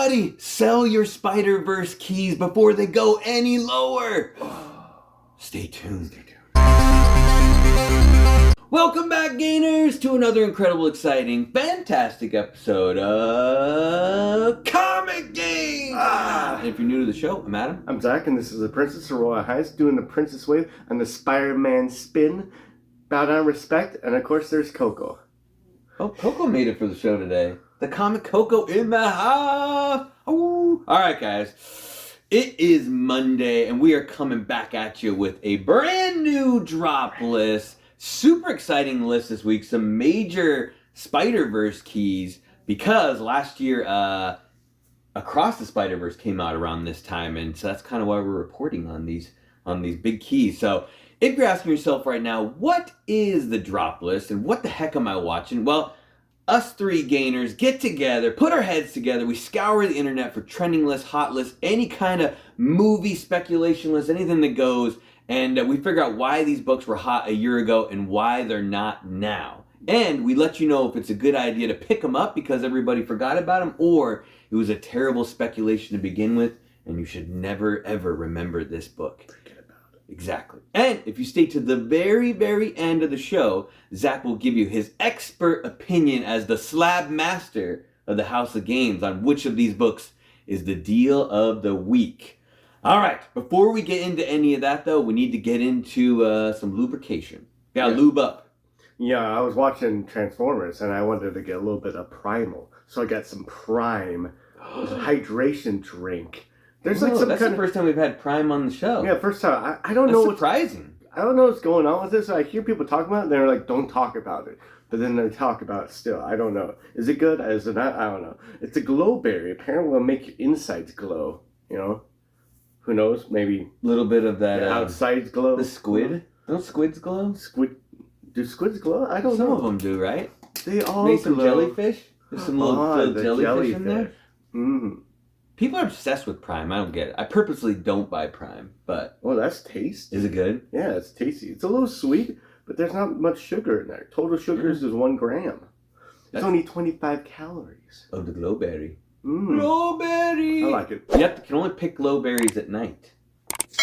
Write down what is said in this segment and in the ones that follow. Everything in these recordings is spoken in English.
Everybody, sell your Spider-Verse keys before they go any lower. Stay tuned. Welcome back, Gainers, to another incredible, exciting, fantastic episode of ComicGains. And if you're new to the show, I'm Adam. I'm Zach, and this is the Princess Aurora Heist doing the Princess Wave and the Spider-Man spin. Bow down, respect, and of course there's Coco. Oh, Coco made it for the show today. The comic Coco in the house. All right, guys. It is Monday, and we are coming back at you with a brand new drop list. Super exciting list this week. Some major Spider-Verse keys, because last year Across the Spider-Verse came out around this time, and so that's kind of why we're reporting on these big keys. So if you're asking yourself right now, what is the drop list and what the heck am I watching? Well, us three gainers get together, put our heads together, we scour the internet for trending lists, hot lists, any kind of movie speculation list, anything that goes, and we figure out why these books were hot a year ago and why they're not now. And we let you know if it's a good idea to pick them up because everybody forgot about them, or it was a terrible speculation to begin with, and you should never, ever remember this book. Exactly. And if you stay to the very, very end of the show, Zach will give you his expert opinion as the slab master of the House of Games on which of these books is the deal of the week. All right. Before we get into any of that, though, we need to get into some lubrication. Lube up. Yeah, I was watching Transformers, and I wanted to get a little bit of primal. So I got some Prime hydration drink. There's that's the first time we've had Prime on the show. Yeah, first time. I don't know what's surprising. I don't know what's going on with this. I hear people talk about it, and they're like, don't talk about it. But then they talk about it still. I don't know. Is it good? Is it not? I don't know. It's a glow berry. Apparently it'll make your insides glow. You know? Who knows? Maybe a little bit of that. Outsides glow. The squid? Don't squids glow? Do squids glow? I don't know. Some of them do, right? They all maybe some glow. Jellyfish? There's some little jellyfish in there? Mm. People are obsessed with Prime. I don't get it. I purposely don't buy Prime, but... Well, that's tasty. Is it good? Yeah, it's tasty. It's a little sweet, but there's not much sugar in there. Total sugars is 1 gram. It's only 25 calories. Of the glowberry. Mm. Glowberry! I like it. You can only pick glowberries at night. That's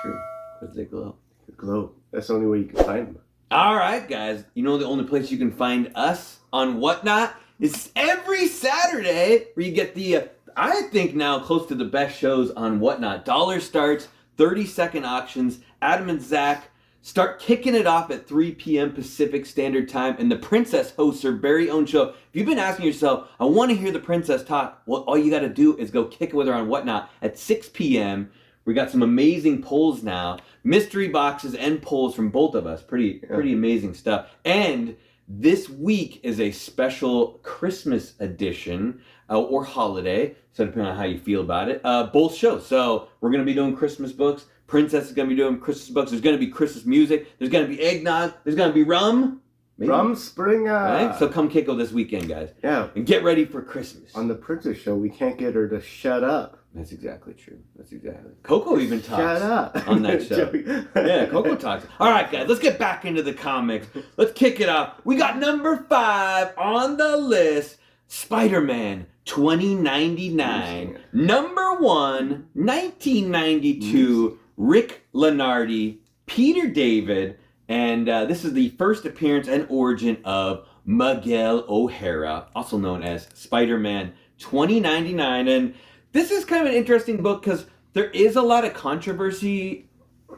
true, because they glow. They glow. That's the only way you can find them. All right, guys. You know the only place you can find us on Whatnot is every Saturday, where you get the... I think now close to the best shows on Whatnot. Dollar starts, 30-second auctions. Adam and Zach start kicking it off at 3 p.m. Pacific Standard Time, and the Princess hosts her very own show. If you've been asking yourself, I want to hear the Princess talk, well, all you got to do is go kick it with her on Whatnot at 6 p.m. We got some amazing polls now, mystery boxes and polls from both of us. Pretty amazing stuff. And this week is a special Christmas edition or holiday, so depending on how you feel about it. Both shows. So we're going to be doing Christmas books. Princess is going to be doing Christmas books. There's going to be Christmas music. There's going to be eggnog. There's going to be rum. Maybe. Rum Springer. Right? So come Kiko this weekend, guys. Yeah. And get ready for Christmas. On the Princess show, we can't get her to shut up. That's exactly true. Coco even talks shut up. On that show. Yeah, Coco talks. All right, guys, let's get back into the comics. Let's kick it off. We got number 5 on the list, Spider-Man 2099. Number 1, 1992, Rick Lenardi, Peter David, and this is the first appearance and origin of Miguel O'Hara, also known as Spider-Man 2099. And this is kind of an interesting book because there is a lot of controversy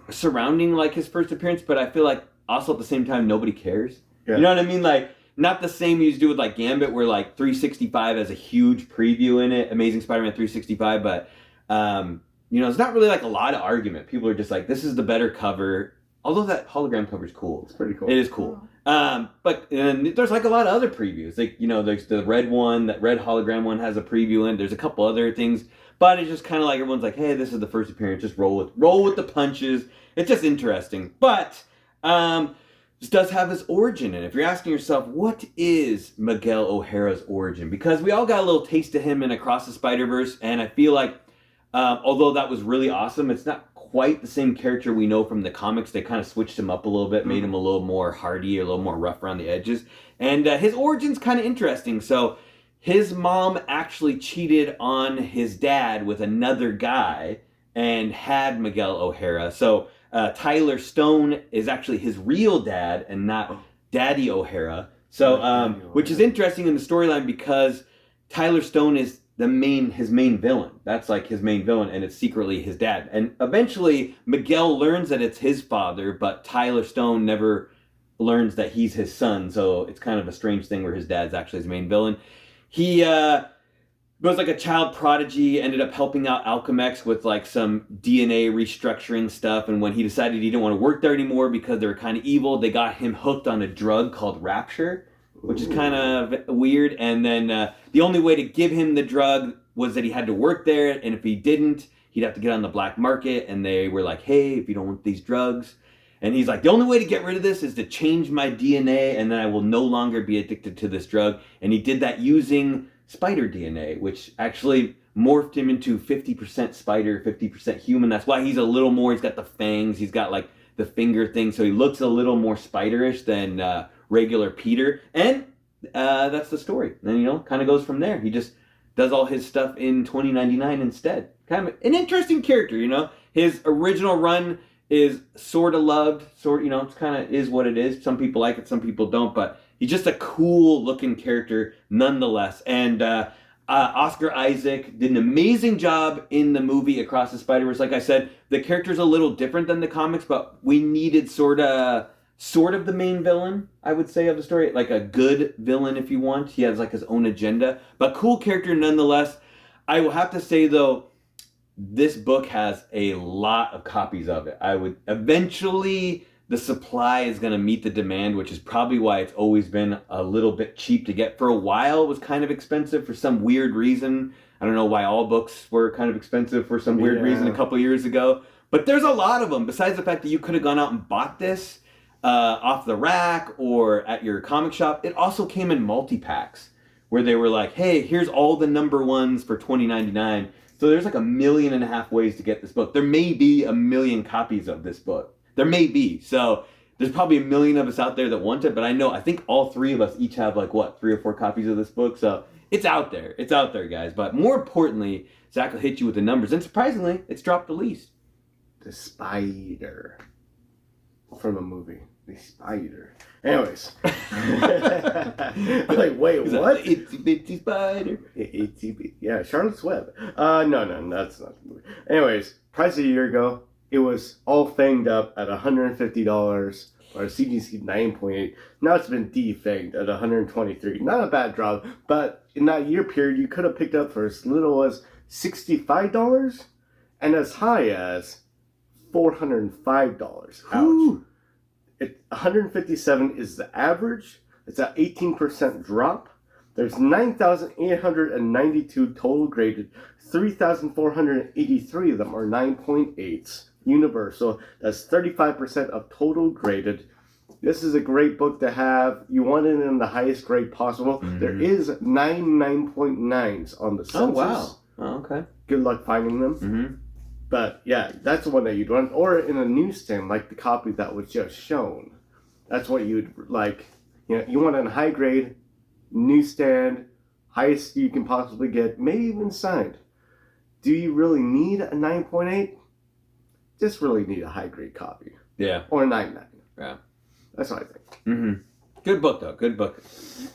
surrounding like his first appearance, but I feel like also at the same time nobody cares. Yeah. You know what I mean? Like not the same you do with like Gambit, where like 365 has a huge preview in it, Amazing Spider-Man 365, but it's not really like a lot of argument. People are just like, this is the better cover. Although that hologram cover is cool. It's pretty cool. It is cool. But there's like a lot of other previews. Like, there's the red one, that red hologram one has a preview in. There's a couple other things. But it's just kind of like everyone's like, hey, this is the first appearance. Just roll with the punches. It's just interesting. But this does have his origin. And if you're asking yourself, what is Miguel O'Hara's origin? Because we all got a little taste of him in Across the Spider-Verse. And I feel like, although that was really awesome, it's not quite the same character we know from the comics. They kind of switched him up a little bit, made him a little more hardy, a little more rough around the edges. And his origin's kind of interesting. So his mom actually cheated on his dad with another guy and had Miguel O'Hara. So Tyler Stone is actually his real dad and not Daddy O'Hara. So, which is interesting in the storyline because Tyler Stone is his main villain. That's like his main villain, and it's secretly his dad. And eventually, Miguel learns that it's his father, but Tyler Stone never learns that he's his son. So it's kind of a strange thing where his dad's actually his main villain. He was like a child prodigy, ended up helping out Alchemex with like some DNA restructuring stuff. And when he decided he didn't want to work there anymore because they were kind of evil, they got him hooked on a drug called Rapture, which is kind of weird. And then the only way to give him the drug was that he had to work there. And if he didn't, he'd have to get on the black market. And they were like, hey, if you don't want these drugs. And he's like, the only way to get rid of this is to change my DNA, and then I will no longer be addicted to this drug. And he did that using spider DNA, which actually morphed him into 50% spider, 50% human. That's why he's a little more, he's got the fangs, he's got like the finger thing, so he looks a little more spiderish than regular Peter. And that's the story. And, kind of goes from there. He just does all his stuff in 2099 instead. Kind of an interesting character, His original run is sort of loved, it's kind of is what it is. Some people like it, some people don't, but he's just a cool looking character nonetheless. And Oscar Isaac did an amazing job in the movie Across the Spider-Verse. Like I said, the character's a little different than the comics, but we needed sort of the main villain, I would say, of the story. Like a good villain, if you want. He has like his own agenda, but cool character nonetheless. I will have to say though, this book has a lot of copies of it. Eventually the supply is going to meet the demand, which is probably why it's always been a little bit cheap to get. For a while, it was kind of expensive for some weird reason. I don't know why all books were kind of expensive for some weird reason a couple years ago. But there's a lot of them. Besides the fact that you could have gone out and bought this off the rack or at your comic shop, it also came in multi-packs where they were like, hey, here's all the number ones for $20.99. So there's like 1.5 million ways to get this book. There may be 1 million copies of this book. There may be. So there's probably 1 million of us out there that want it, but I think all three of us each have 3 or 4 copies of this book. So it's out there. It's out there, guys. But more importantly, Zach will hit you with the numbers. And surprisingly, it's dropped the least. The spider from a movie. The spider. Anyways. I'm like, wait, what? Itsy bitsy spider. Yeah, Charlotte's Web. No, that's not the movie. Anyways, price a year ago, it was all fanged up at $150 or CGC 9.8. Now it's been defanged at $123. Not a bad drop, but in that year period, you could have picked up for as little as $65 and as high as $405. Ouch. 157 is the average. It's an 18% drop. There's 9,892 total graded. 3,483 of them are 9.8s. Universal. That's 35% of total graded. This is a great book to have. You want it in the highest grade possible. Mm-hmm. There is 9.9s on the census. Oh, wow. Oh, okay. Good luck finding them. Mm-hmm. But yeah, that's the one that you'd want. Or in a newsstand, like the copy that was just shown. That's what you'd like. You want it in high grade, newsstand, highest you can possibly get, maybe even signed. Do you really need a 9.8? Just really need a high grade copy. Yeah. Or a 9.9. Yeah. That's what I think. Mm-hmm. Good book, though. Good book.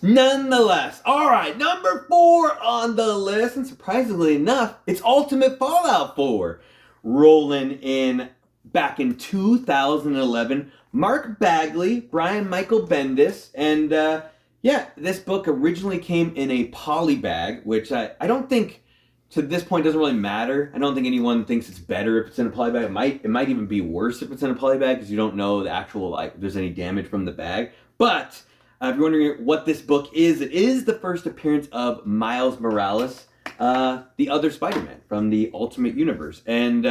Nonetheless. All right. Number 4 on the list. And surprisingly enough, it's Ultimate Fallout 4. Rolling in back in 2011. Mark Bagley, Brian Michael Bendis. And this book originally came in a poly bag, which I don't think to this point doesn't really matter. I don't think anyone thinks it's better if it's in a poly bag. It might even be worse if it's in a poly bag because you don't know the actual, if there's any damage from the bag. But if you're wondering what this book is, it is the first appearance of Miles Morales, the other Spider-Man from the Ultimate Universe. And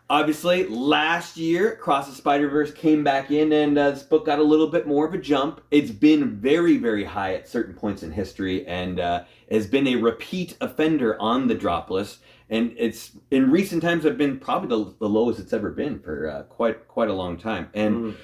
obviously, last year, Across the Spider-Verse came back in, and this book got a little bit more of a jump. It's been very, very high at certain points in history, and has been a repeat offender on the drop list. And it's, in recent times, have been probably the lowest it's ever been for quite a long time. And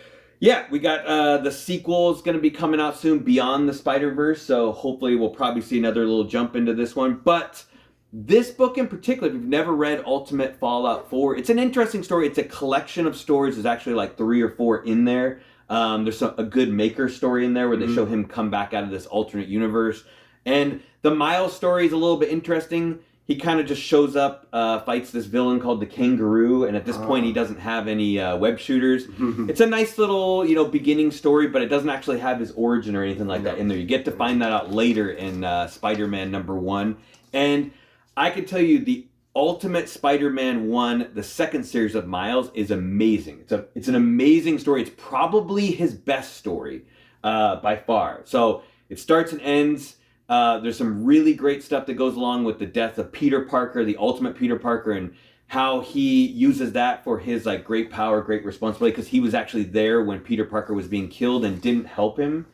Yeah, we got the sequel's going to be coming out soon, Beyond the Spider-Verse, so hopefully we'll probably see another little jump into this one. But this book in particular, if you've never read Ultimate Fallout 4, it's an interesting story. It's a collection of stories. There's actually like 3 or 4 in there. There's a good Maker story in there where they show him come back out of this alternate universe. And the Miles story is a little bit interesting. He kind of just shows up, fights this villain called the Kangaroo, and at this point he doesn't have any web shooters. It's a nice little, beginning story, but it doesn't actually have his origin or anything like that in there. You get to find that out later in Spider-Man #1. And I can tell you the Ultimate Spider-Man 1, the second series of Miles, is amazing. It's an amazing story. It's probably his best story by far. So it starts and ends. There's some really great stuff that goes along with the death of Peter Parker, the ultimate Peter Parker, and how he uses that for his like great power, great responsibility, because he was actually there when Peter Parker was being killed and didn't help him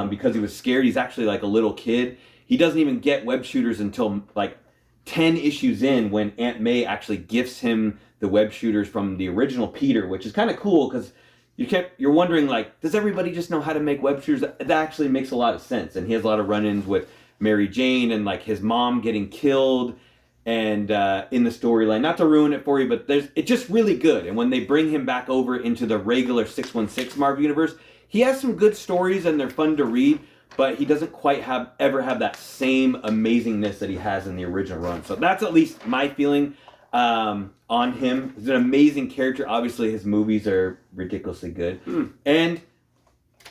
because he was scared. He's actually like a little kid. He doesn't even get web shooters until like 10 issues in, when Aunt May actually gifts him the web shooters from the original Peter, which is kind of cool because you're wondering, like, does everybody just know how to make web shooters? That actually makes a lot of sense. And he has a lot of run-ins with Mary Jane and, like, his mom getting killed and in the storyline. Not to ruin it for you, but it's just really good. And when they bring him back over into the regular 616 Marvel Universe, he has some good stories and they're fun to read, but he doesn't quite ever have that same amazingness that he has in the original run. So that's at least my feeling on him. He's an amazing character. Obviously, his movies are ridiculously good. And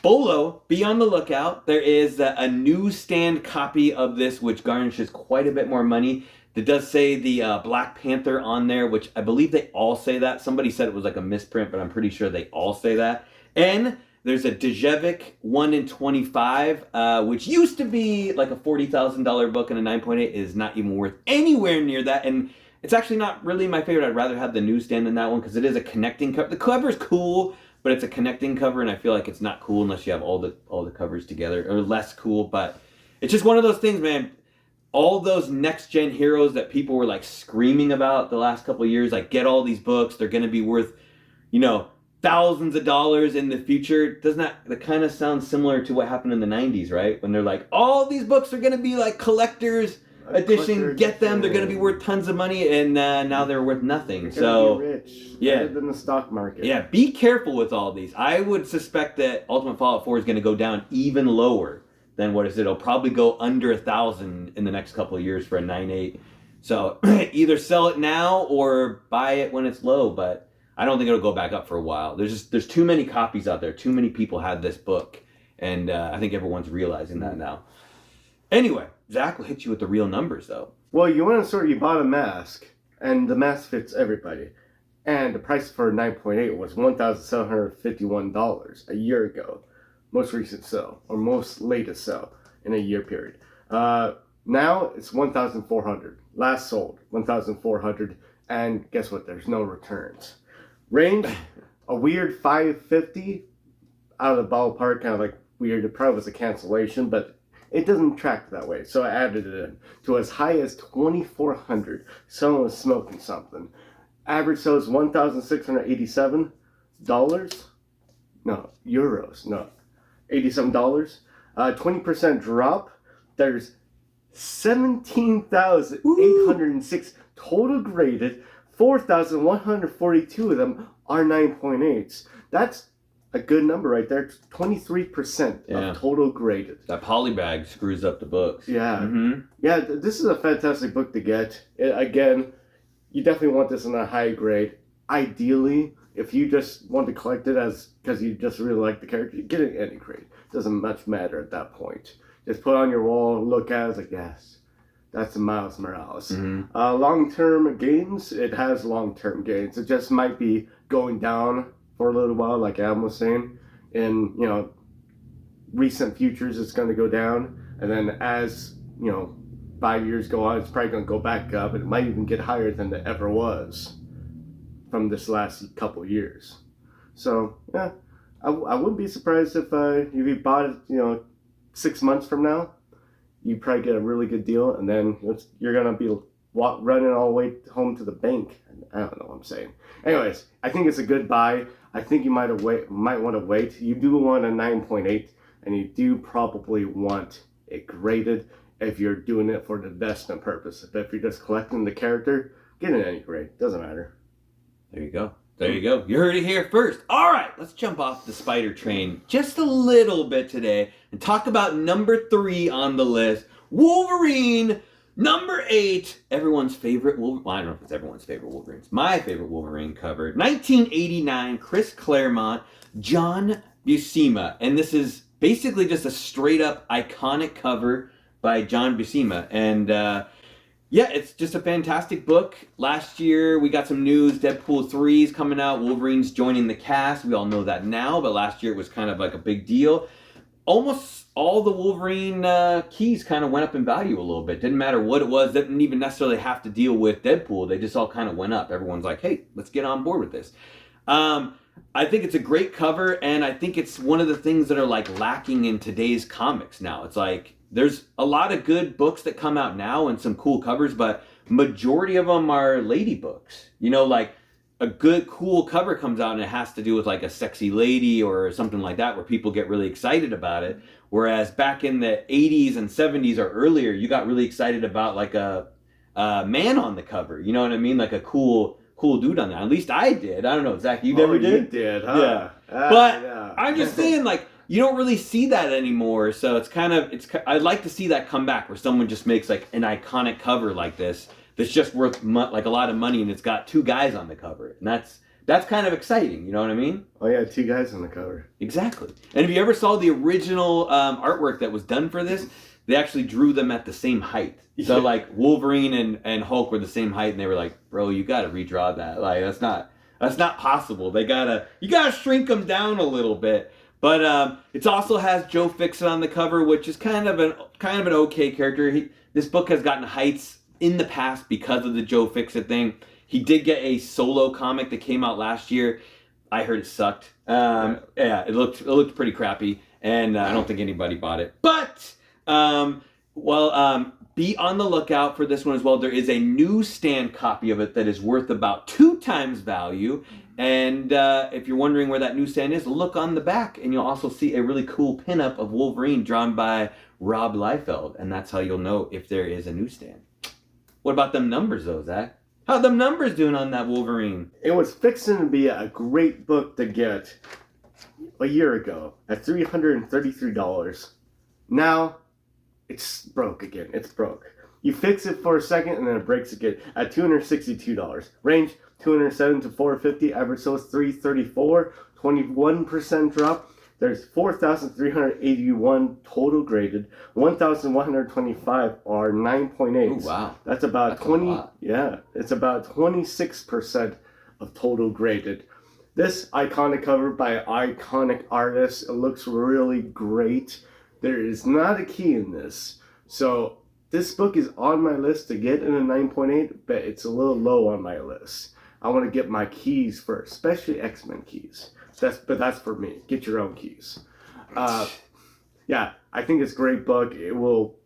Bolo, be on the lookout. There is a newsstand copy of this, which garnishes quite a bit more money. That does say the Black Panther on there, which I believe they all say that. Somebody said it was like a misprint, but I'm pretty sure they all say that. And there's a Djevic 1 in 25, which used to be like a $40,000 book, and a 9.8 is not even worth anywhere near that. And it's actually not really my favorite. I'd rather have the newsstand than that one because it is a connecting cover. The cover is cool, but it's a connecting cover, and I feel like it's not cool unless you have all the covers together, or less cool. But it's just one of those things, man. All those next-gen heroes that people were like screaming about the last couple of years, like, get all these books. They're going to be worth, thousands of dollars in the future. Doesn't that kind of sound similar to what happened in the 90s, right? When they're like, all these books are going to be like collector's edition, get them, they're going to be worth tons of money, and now they're worth nothing. So be rich, yeah, better than the stock market. Yeah, be careful with all these. I would suspect that Ultimate Fallout 4 is going to go down even lower than what is it. It'll probably go under 1,000 in the next couple of years for a 9.8. So either sell it now or buy it when it's low, but I don't think it'll go back up for a while. There's too many copies out there. Too many people had this book, and I think everyone's realizing that now. Anyway, Zach will hit you with the real numbers, though. Well, you bought a mask, and the mask fits everybody. And the price for 9.8 was $1,751 a year ago. Most recent sale, or most latest sale in a year period. Now it's $1,400. Last sold, $1,400. And guess what? There's no returns. Range, a weird $550 out of the ballpark, kind of like weird. It probably was a cancellation, but it doesn't track that way, so I added it in. To as high as $2,400. Someone was smoking something. Average sale is $1,687. No, euros. No, $87. 20% drop. There's 17,806 total graded. 4,142 of them are 9.8s. That's a good number right there. 23% of total graded. That polybag screws up the books. Yeah. Yeah, this is a fantastic book to get. Again, you definitely want this in a high grade. Ideally, if you just want to collect it because you just really like the character, get it any grade. It doesn't much matter at that point. Just put it on your wall, look at it, it's like, yes, that's a Miles Morales. Long-term gains, it has long-term gains. It just might be going down for a little while, like Adam was saying. In, recent futures, it's going to go down. And then as, 5 years go on, it's probably going to go back up. It might even get higher than it ever was from this last couple years. So, yeah, I wouldn't be surprised if you bought it, 6 months from now, you probably get a really good deal. And then you're going to be running all the way home to the bank. I don't know what I'm saying. Anyways, I think it's a good buy. I think you might want to wait. You do want a 9.8, and you do probably want it graded if you're doing it for the investment purpose. But if you're just collecting the character, get it any grade. Doesn't matter. There you go. There you go. You heard it here first. All right, let's jump off the spider train just a little bit today and talk about number 3 on the list, Wolverine. Number 8, everyone's favorite Wolverine. Well, I don't know if it's everyone's favorite Wolverine. It's my favorite Wolverine cover. 1989, Chris Claremont, John Buscema. And this is basically just a straight up iconic cover by John Buscema. And yeah, it's just a fantastic book. Last year, we got some news. Deadpool 3 is coming out. Wolverine's joining the cast. We all know that now, but last year it was kind of like a big deal. Almost all the Wolverine keys kind of went up in value a little bit. Didn't matter what it was. Didn't even necessarily have to deal with Deadpool. They just all kind of went up. Everyone's like, hey, let's get on board with this. I think it's a great cover, and I think it's one of the things that are like lacking in today's comics now. It's like, there's a lot of good books that come out now and some cool covers, but majority of them are lady books. You know, like a good, cool cover comes out and it has to do with like a sexy lady or something like that where people get really excited about it. Whereas back in the 80s and 70s or earlier, you got really excited about like a man on the cover. You know what I mean? Like a cool dude on that. At least I did. I don't know, Zach, you never did? You did, huh? Yeah. But I'm just saying, like, you don't really see that anymore, so I'd like to see that come back where someone just makes like an iconic cover like this that's just worth like a lot of money and it's got 2 guys on the cover, and that's kind of exciting, you know what I mean? Oh yeah, 2 guys on the cover. Exactly. And if you ever saw the original artwork that was done for this, they actually drew them at the same height. So like Wolverine and Hulk were the same height, and they were like, bro, you gotta redraw that. Like that's not possible. You gotta shrink them down a little bit. But it also has Joe Fixit on the cover, which is kind of an okay character. This book has gotten heights in the past because of the Joe Fixit thing. He did get a solo comic that came out last year. I heard it sucked. Yeah, it looked pretty crappy, and I don't think anybody bought it. But be on the lookout for this one as well. There is a newsstand copy of it that is worth about 2 times value. And if you're wondering where that newsstand is, look on the back, and you'll also see a really cool pinup of Wolverine drawn by Rob Liefeld, and that's how you'll know if there is a newsstand. What about them numbers, though, Zach? How them numbers doing on that Wolverine? It was fixing to be a great book to get a year ago at $333. Now, it's broke again. It's broke. You fix it for a second, and then it breaks again at $262. Range $207 to $450. Average sales $334. 21% drop. There's 4,381 total graded. 1,125 are 9.8. Oh wow! That's about 20. Yeah, it's about 26% of total graded. This iconic cover by iconic artists. It looks really great. There is not a key in this, so this book is on my list to get in a 9.8, but it's a little low on my list. I want to get my keys first, especially X-Men keys. That's for me. Get your own keys. Yeah, I think it's a great book. It will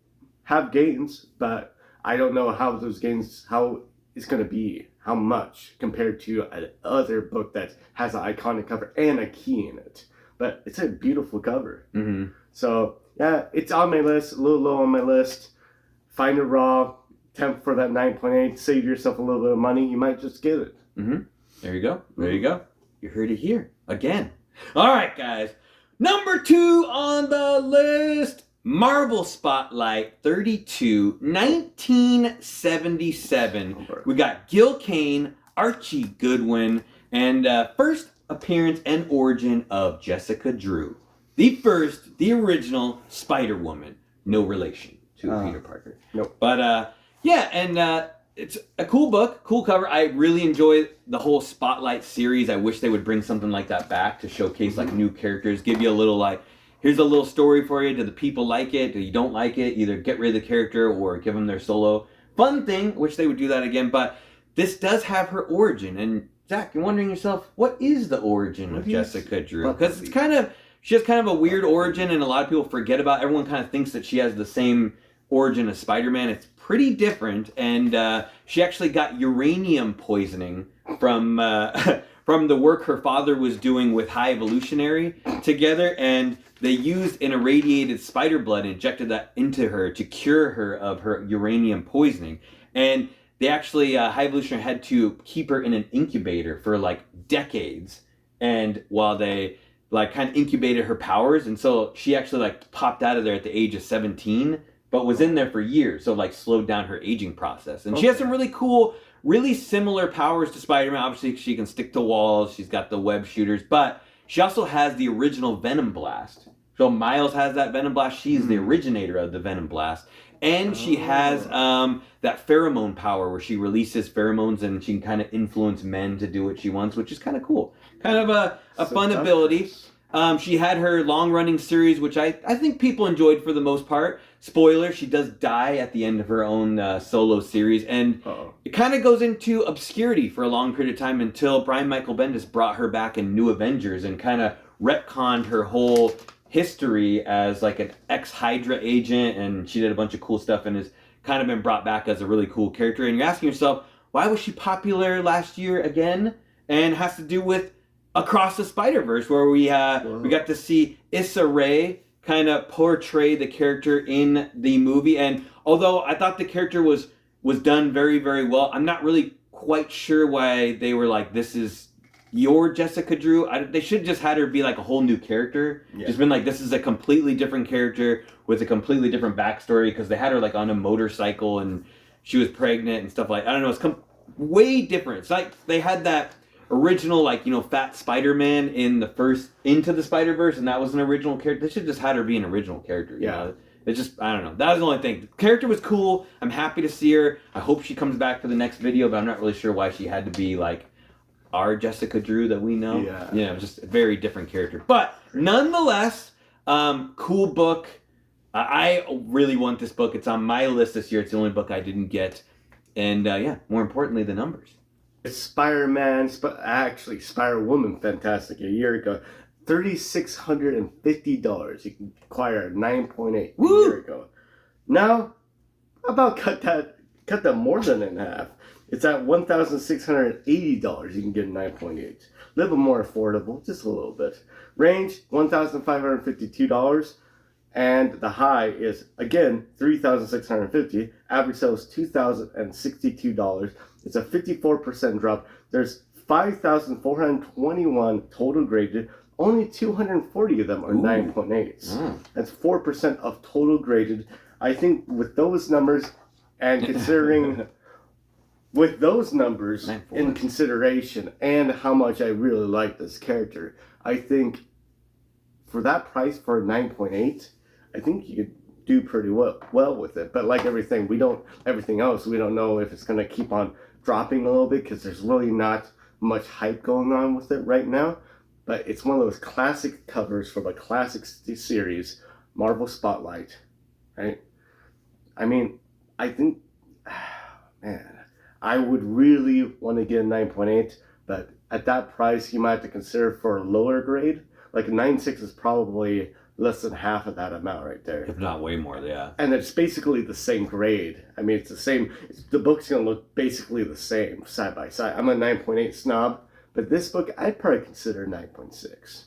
have gains, but I don't know how those gains, how it's going to be, how much compared to another book that has an iconic cover and a key in it. But it's a beautiful cover. Mm-hmm. So, yeah, it's on my list, a little low on my list. Find it raw, tempt for that 9.8, save yourself a little bit of money. You might just get it. Mm-hmm. There you go. There you go. You heard it here again. All right, guys. Number 2 on the list, Marvel Spotlight 32, 1977. We got Gil Kane, Archie Goodwin, and first appearance and origin of Jessica Drew. The original Spider-Woman. No relation to Peter Parker. Nope. But yeah, and it's a cool book, cool cover. I really enjoy the whole Spotlight series. I wish they would bring something like that back to showcase like new characters, give you a little like, here's a little story for you. Do the people like it? Do you don't like it? Either get rid of the character or give them their solo fun thing. Wish they would do that again. But this does have her origin. And Zach, you're wondering yourself, what is the origin of Jessica Drew? Because she has kind of a weird origin, and a lot of people forget about. Everyone kind of thinks that she has the same origin as Spider-Man. It's pretty different, and she actually got uranium poisoning from from the work her father was doing with High Evolutionary together, and they used an irradiated spider blood and injected that into her to cure her of her uranium poisoning. And they actually, High Evolutionary had to keep her in an incubator for like decades, and while they like kind of incubated her powers, and so she actually like popped out of there at the age of 17, but was in there for years, so like slowed down her aging process. And she has some really cool, really similar powers to Spider-Man. Obviously, she can stick to walls. She's got the web shooters, but she also has the original Venom Blast. So Miles has that Venom Blast. She's the originator of the Venom Blast. And she has that pheromone power where she releases pheromones and she can kind of influence men to do what she wants, which is kind of cool. Kind of a fun ability. She had her long-running series, which I think people enjoyed for the most part. Spoiler, she does die at the end of her own solo series. And it kind of goes into obscurity for a long period of time until Brian Michael Bendis brought her back in New Avengers and kind of retconned her whole history as like an ex-Hydra agent. And she did a bunch of cool stuff and has kind of been brought back as a really cool character. And you're asking yourself, why was she popular last year again? And it has to do with Across the Spider-Verse, where we got to see Issa Rae kind of portray the character in the movie. And although I thought the character was done very, very well, I'm not really quite sure why they were like, this is your Jessica Drew. They should have just had her be like a whole new character. Yeah. Just been like, this is a completely different character with a completely different backstory, because they had her like on a motorcycle and she was pregnant and stuff like, I don't know, it's way different. It's like they had that original, like, you know, fat Spider-Man in the first Into the Spider-Verse, and that was an original character. They should just had her be an original character. You know? It's just, I don't know. That was the only thing. The character was cool. I'm happy to see her. I hope she comes back for the next video, but I'm not really sure why she had to be like our Jessica Drew that we know. Yeah. You know, just a very different character. But nonetheless, cool book. I really want this book. It's on my list this year. It's the only book I didn't get. And yeah, more importantly, the numbers. It's Spider-Man, actually Spider-Woman, fantastic, a year ago. $3,650. You can acquire a 9.8 a year ago. Now, about cut that more than in half. It's at $1,680. You can get a 9.8. A little bit more affordable, just a little bit. Range, $1,552. And the high is, again, $3,650. Average sale is $2,062. It's a 54% drop. There's 5,421 total graded. Only 240 of them are 9.8s. That's 4% of total graded. I think with those numbers, and considering with those numbers in consideration, and how much I really like this character, I think for that price for a 9.8, I think you could do pretty well with it. But like everything else, we don't know if it's going to keep on dropping a little bit, because there's really not much hype going on with it right now. But it's one of those classic covers from a classic series, Marvel Spotlight, right? I mean, I think, man, I would really want to get a 9.8, but at that price, you might have to consider for a lower grade. Like a 9.6 is probably less than half of that amount right there. If not way more, yeah. And it's basically the same grade. I mean, it's the same. The book's going to look basically the same, side by side. I'm a 9.8 snob, but this book, I'd probably consider 9.6.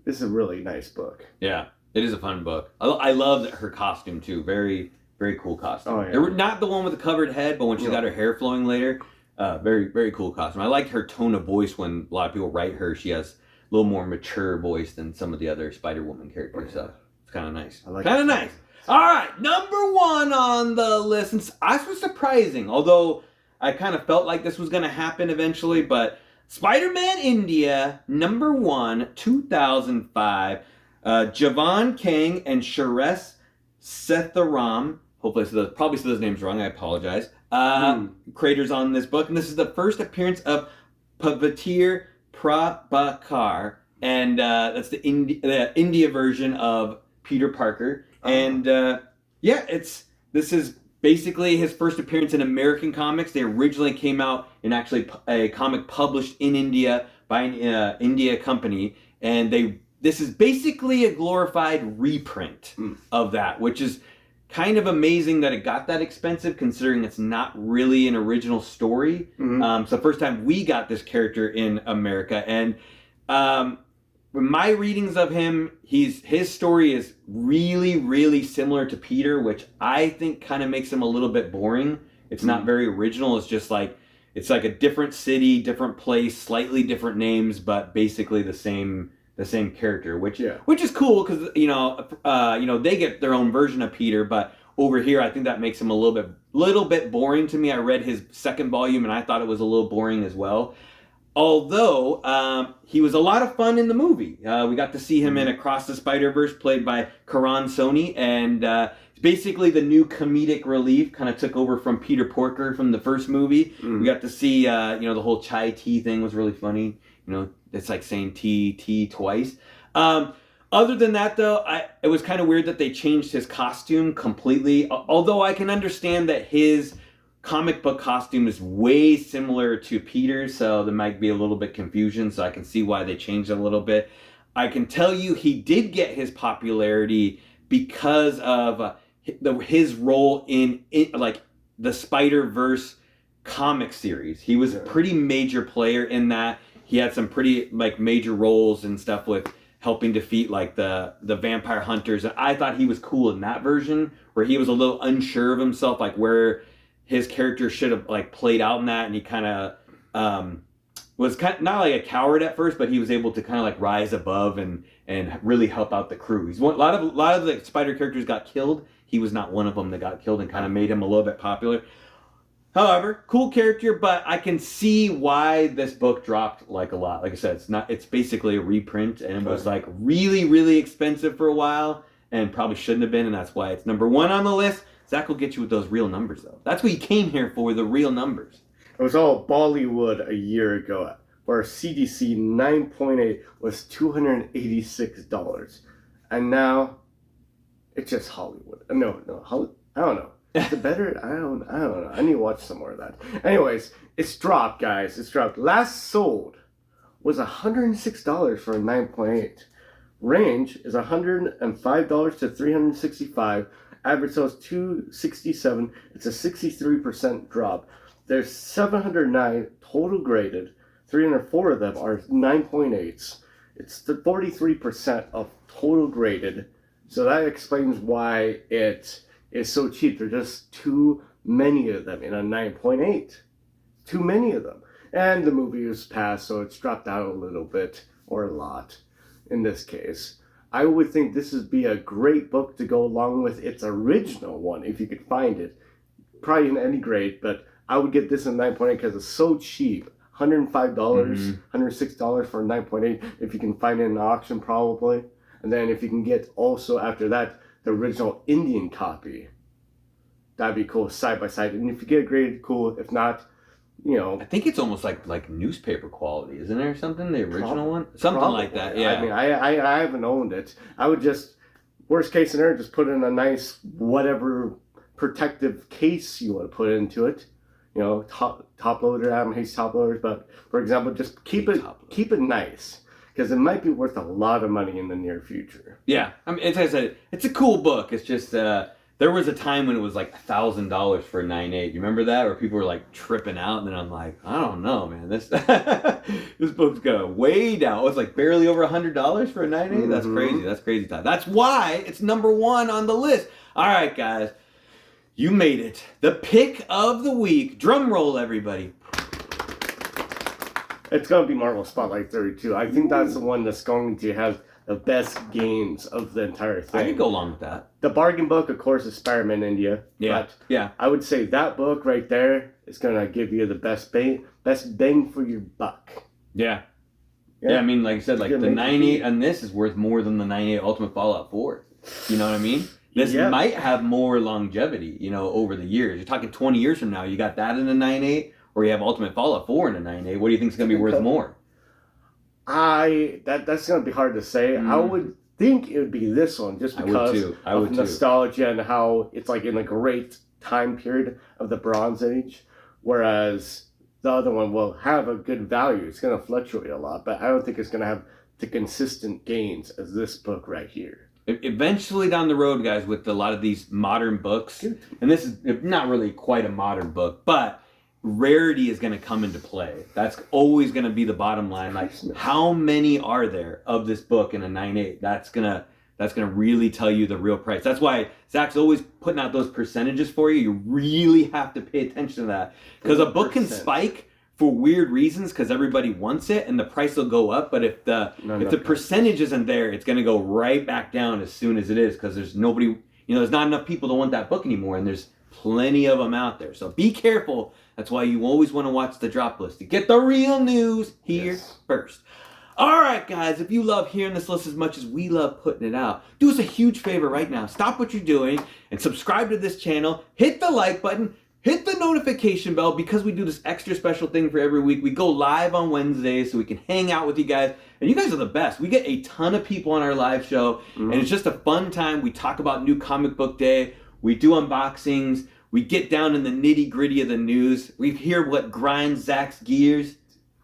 This is a really nice book. Yeah, it is a fun book. I love her costume, too. Very, very cool costume. Oh, yeah. Not the one with the covered head, but when she's got her hair flowing later. Very, very cool costume. I liked her tone of voice when a lot of people write her. She has a little more mature voice than some of the other Spider-Woman characters. So it's kind of nice. Kind of nice. All right, number one on the list. And this was surprising, although I kind of felt like this was going to happen eventually. But SpiderMan India, number one, 2005. Javon Kang and Sharesh Setharam. Hopefully, probably said those names wrong. I apologize. Creators on this book. And this is the first appearance of Pavatir Prabhakar, and that's the India version of Peter Parker. And this is basically his first appearance in American comics. They originally came out in actually a comic published in India by an India company, and this is basically a glorified reprint of that, which is kind of amazing that it got that expensive, considering it's not really an original story. Mm-hmm. So first time we got this character in America, and my readings of him, his story is really, really similar to Peter, which I think kind of makes him a little bit boring. It's not very original. It's just like it's like a different city, different place, slightly different names, but basically the same character, which is cool because they get their own version of Peter, but over here I think that makes him a little bit boring to me. I read his second volume and I thought it was a little boring as well. Although he was a lot of fun in the movie. We got to see him in Across the Spider-Verse, played by Karan Soni, and basically the new comedic relief, kind of took over from Peter Porker from the first movie. We got to see, the whole chai tea thing was really funny. It's like saying tea twice. Other than that, though, it was kind of weird that they changed his costume completely. Although I can understand that his comic book costume is way similar to Peter's, so there might be a little bit confusion, so I can see why they changed it a little bit. I can tell you he did get his popularity because of his role in like the Spider-Verse comic series. He was a pretty major player in that. He had some pretty like major roles and stuff with helping defeat like the vampire hunters, and I thought he was cool in that version where he was a little unsure of himself, like where his character should have like played out in that, and he kind of was kind of, not like a coward at first, but he was able to kind of like rise above and really help out the crew. A lot of the Spider characters got killed. He was not one of them that got killed, and kind of made him a little bit popular. However, cool character, but I can see why this book dropped like a lot. Like I said, it's basically a reprint, and it was like really, really expensive for a while, and probably shouldn't have been, and that's why it's number 1 on the list. Zach will get you with those real numbers, though. That's what you came here for, the real numbers. It was all Bollywood a year ago, where CDC 9.8 was $286. And now, it's just Hollywood. No, I don't know. Is it better? I don't know. I need to watch some more of that. Anyways, it's dropped, guys. It's dropped. Last sold was $106 for a 9.8. Range is $105 to $365. Average sales $267. It's a 63% drop. There's 709 total graded. 304 of them are 9.8s. It's the 43% of total graded. So that explains why it is so cheap. There's just too many of them in a 9.8. Too many of them. And the movie was passed, so it's dropped out a little bit, or a lot, in this case. I would think this would be a great book to go along with its original one, if you could find it. Probably in any grade, but I would get this in 9.8 because it's so cheap. $105, $106 for a 9.8, if you can find it in an auction, probably. And then if you can get also, after that, the original Indian copy, that'd be cool, side by side. And if you get a grade, cool. If not, I think it's almost like newspaper quality, isn't there something? The original one? Something probably. Like that, yeah. I mean, I haven't owned it. I would just, worst case scenario, just put in a nice, whatever protective case you want to put into it. Top loader, I haven't hates top loaders, but for example, just keep it nice. Because it might be worth a lot of money in the near future. Yeah, I mean, as I said, it's a cool book. It's just, there was a time when it was like $1,000 for a 9.8. You remember that? Where people were like tripping out, and then I'm like, I don't know, man. This this book's going way down. It was like barely over $100 for a 9.8. That's crazy. That's crazy time. That's why it's number 1 on the list. All right, guys, you made it. The pick of the week. Drum roll, everybody. It's going to be Marvel Spotlight 32. I think that's the one that's going to have the best gains of the entire thing. I can go along with that. The bargain book, of course, is SpiderMan India. Yeah. But I would say that book right there is going to give you the best bang for your buck. Yeah. Yeah, I mean, like I said, like the 9.8 and this is worth more than the 9.8 Ultimate Fallout 4. You know what I mean? This might have more longevity, over the years. You're talking 20 years from now, you got that in a 9.8, or you have Ultimate Fallout 4 in a 9.8. What do you think is going to be worth more? That's going to be hard to say. I would think it would be this one, just because of nostalgia and how it's like in a great time period of the Bronze Age, whereas the other one will have a good value. It's going to fluctuate a lot, but I don't think it's going to have the consistent gains as this book right here. Eventually down the road, guys, with a lot of these modern books, and this is not really quite a modern book, but rarity is going to come into play. That's always going to be the bottom line. Like, how many are there of this book in a 9.8? That's gonna really tell you the real price. That's why Zach's always putting out those percentages for you. You really have to pay attention to that, because a book can spike for weird reasons because everybody wants it and the price will go up. But if the percentage isn't there, it's going to go right back down as soon as it is, because there's nobody, there's not enough people to want that book anymore, and there's plenty of them out there. So be careful. That's why you always want to watch the drop list to get the real news here first. All right, guys, if you love hearing this list as much as we love putting it out, do us a huge favor right now. Stop what you're doing and subscribe to this channel. Hit the like button. Hit the notification bell, because we do this extra special thing for every week. We go live on Wednesdays so we can hang out with you guys. And you guys are the best. We get a ton of people on our live show, and it's just a fun time. We talk about New Comic Book Day. We do unboxings. We get down in the nitty-gritty of the news. We hear what grinds Zach's gears.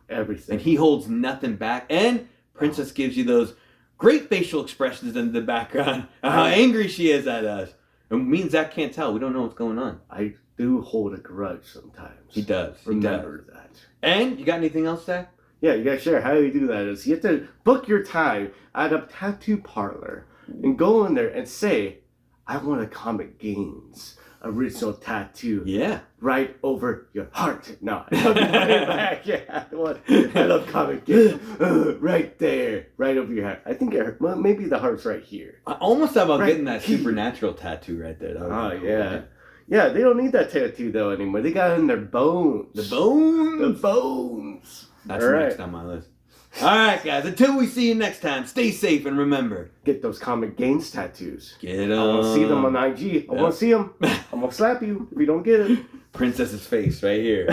Everything. And he holds nothing back. And Princess gives you those great facial expressions in the background. How angry she is at us. And me and Zach can't tell. We don't know what's going on. I do hold a grudge sometimes. He does. Remember that. And you got anything else, Zach? Yeah, you gotta share. How do you do that? Is you have to book your time at a tattoo parlor and go in there and say, I want a ComicGains original tattoo. Yeah. Right over your heart. No, back. Yeah, I love ComicGains. Right there. Right over your heart. I think well, maybe the heart's right here. I almost thought about getting that supernatural tattoo right there. Oh, yeah. Yeah, they don't need that tattoo, though, anymore. They got it in their bones. The bones? The bones. That's next on my list. All right, guys. Until we see you next time, stay safe and remember. Get those ComicGains tattoos. Get them. I want to see them on IG. I want to see them. I'm going to slap you if you don't get it. Princess's face right here.